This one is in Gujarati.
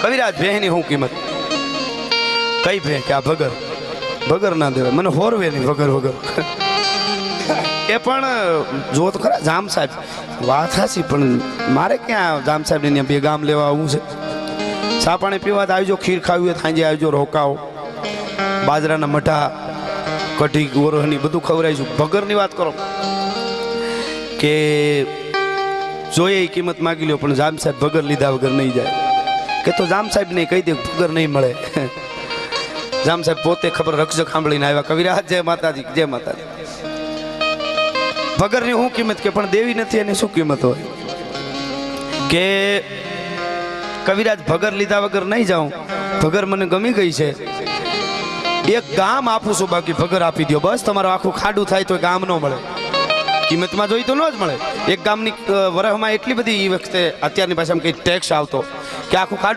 કવિરાજ ભેહની શું કિંમત? કઈ ભે કે આ ભગર ભગર ના દેવાય, મને હોરવે નહીં વગર વગર. એ પણ જો તો ખરા જામ સાહેબ વાત હાસી, પણ મારે ક્યાં જામ સાહેબ ને બે ગામ લેવા આવવું છે? ચા પાણી પીવા તો આવજો, ખીર ખાવી હોય સાંજે આવજો, રોકાવો, બાજરાના મઠા કઢી ગોરહની બધું ખવડાવીશું. ભગરની વાત કરો કે જોઈએ એ કિંમત માગી લ્યો, પણ જામ સાહેબ ભગર લીધા વગર નહીં જાય. કે તો જામ સાહેબ ને કહી દે ભગર નહીં મળે. જામ સાહેબ પોતે ખબર રક્ષક સાંભળીને આવ્યા. કવિરાજ જય માતાજી, જય માતાજી. ભગરની શું કિંમત? કે પણ દેવી નથી એની શું કિંમત હોય? કે કવિરાજ ભગર લીધા વગર નહીં જાઉં, ભગર મને ગમી ગઈ છે, એક ગામ આપું છું, બાકી ભગર આપી દો બસ. તમારું આખું ખાડું થાય તો ગામ ન મળે, કિંમતમાં જોઈ તો ન જ મળે. એક ગામની વરહમાં એટલી બધી એ વખતે અત્યારની ભાષામાં કંઈ ટેક્સ આવતો કે આખું ખાડું